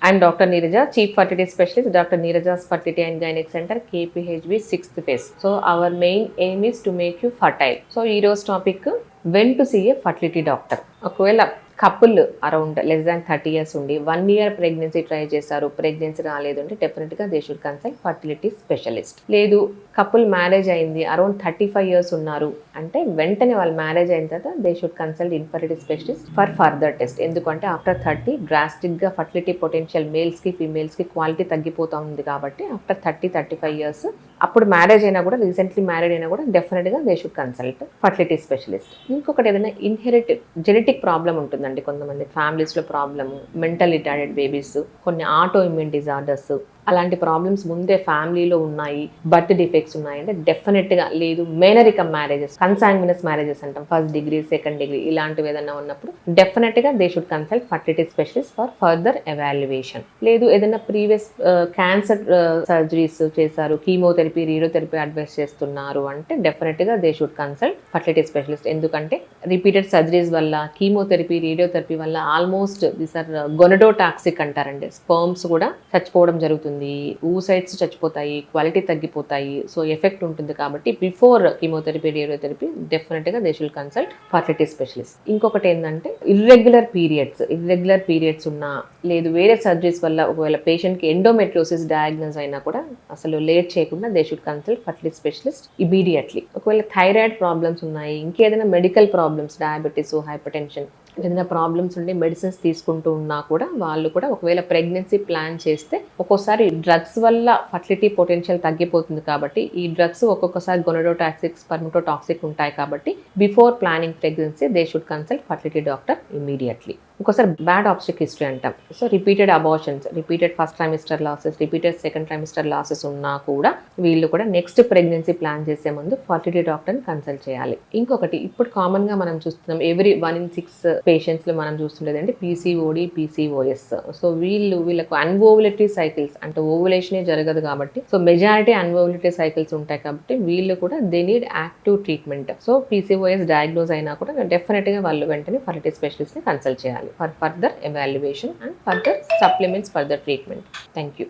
And Dr. Neeraja, Chief Fertility Specialist, Dr. Neeraja's Fertility and Gynec Center, KPHB 6th phase. So our main aim is to make you fertile. So ఈ రోజు topic when to see a fertility doctor. ఒకవేళ couple around less than 30 years ఉండి 1 year pregnancy try చేశారు, pregnancy రాలేదు అంటే డెఫినెట్గా they should consult fertility specialist. లేదు couple marriage అయింది అరౌండ్ 35 years ఉన్నారు అంటే వెంటనే వాళ్ళు మ్యారేజ్ అయిన తర్వాత they should consult infertility specialist for further test. ఎందుకంటే ఆఫ్టర్ 30 డ్రాస్టిక్గా ఫర్టిలిటీ పొటెన్షియల్ మేల్స్కి ఫీమేల్స్కి క్వాలిటీ తగ్గిపోతూ ఉంది కాబట్టి ఆఫ్టర్ 35 years అప్పుడు మ్యారేజ్ అయినా కూడా, రీసెంట్లీ మ్యారేడ్ అయినా కూడా డెఫినెట్గా they should consult fertility specialist. ఇంకొకటి ఏదైనా జెనెటిక్ ప్రాబ్లం ఉంటుందండి, కొంతమంది ఫ్యామిలీస్లో ప్రాబ్లము, మెంటల్ రిటార్డెడ్ బేబీస్, కొన్ని ఆటో ఇమ్యూన్ డిజార్డర్స్, అలాంటి ప్రాబ్లమ్స్ ముందే ఫ్యామిలీలో ఉన్నాయి, బర్త్ డిఫెక్ట్స్ ఉన్నాయి అంటే డెఫినెట్గా, లేదు మేనరికం మ్యారేజెస్, కన్సాంగ్యునస్ మ్యారేజెస్ అంటాం, ఫస్ట్ డిగ్రీ సెకండ్ డిగ్రీ ఇలాంటివి ఏదైనా ఉన్నప్పుడు డెఫినెట్గా they should consult fertility specialist for further evaluation. లేదు ఏదైనా ప్రీవియస్ క్యాన్సర్ సర్జరీస్ చేశారు, కీమోథెరపీ రేడియోథెరపీ అడ్వైస్ చేస్తున్నారు అంటే డెఫినెట్గా they should consult fertility specialist. ఎందుకంటే రిపీటెడ్ సర్జరీస్ వల్ల, కీమోథెరపీ రేడియోథెరపీ వల్ల ఆల్మోస్ట్ దీస్ ఆర్ గొనడోటాక్సిక్ అంటారండి, స్పర్మ్స్ కూడా చచ్చిపోవడం జరుగుతుంది, ఊసైడ్స్ చచ్చిపోతాయి, క్వాలిటీ తగ్గిపోతాయి, సో ఎఫెక్ట్ ఉంటుంది. కాబట్టి బిఫోర్ కీమోథెరపీ రేడియోథెరపీ డెఫినెట్గా they should consult fertility specialist. ఇంకొకటి ఏంటంటే ఇర్రెగ్యులర్ పీరియడ్స్ ఉన్నా, లేదు వేరే సర్జరీస్ వల్ల ఒకవేళ పేషెంట్కి ఎండోమెట్రియోసిస్ డయాగ్నోస్ అయినా కూడా అసలు లేట్ చేయకుండా they should consult fertility specialist immediately. ఒకవేళ థైరాయిడ్ ప్రాబ్లమ్స్ ఉన్నాయి, ఇంకేదైనా medical problems, diabetes, hyper tension ఏదైనా ప్రాబ్లమ్స్ ఉండి మెడిసిన్స్ తీసుకుంటూ ఉన్నా కూడా వాళ్ళు కూడా ఒకవేళ ప్రెగ్నెన్సీ ప్లాన్ చేస్తే ఒక్కోసారి డ్రగ్స్ వల్ల ఫర్టిలిటీ పొటెన్షియల్ తగ్గిపోతుంది. కాబట్టి ఈ డ్రగ్స్ ఒక్కొక్కసారి గొనడోటాక్సిక్, స్పర్మటోటాక్సిక్ ఉంటాయి. కాబట్టి before planning pregnancy they should consult fertility doctor immediately. ఒక్కోసారి బ్యాడ్ ఆబ్స్టిక్ హిస్టరీ అంటాం, so repeated abortions, repeated first trimester losses, repeated second trimester losses ఉన్నా కూడా వీళ్ళు కూడా నెక్స్ట్ ప్రెగ్నెన్సీ ప్లాన్ చేసే ముందు ఫర్టిలిటీ డాక్టర్ని కన్సల్ట్ చేయాలి. ఇంకొకటి ఇప్పుడు కామన్గా మనం చూస్తున్నాం, ఎవ్రీ 1 in 6 పేషెంట్స్లో మనం చూస్తుండేది అంటే పీసీఓడి, పీసీఓఎస్. సో వీళ్ళకు అన్ఓవులేటరీ సైకిల్స్ అంటే ఓవులేషనే జరగదు కాబట్టి, సో మెజారిటీ అన్ఓవులేటరీ సైకిల్స్ ఉంటాయి కాబట్టి వీళ్ళు కూడా they need active treatment. So PCOS diagnose అయినా కూడా డెఫినెట్గా వాళ్ళు వెంటనే ఫర్టిలిటీ స్పెషలిస్ట్ని కన్సల్ట్ చేయాలి for further evaluation and further supplements, further treatment. Thank you.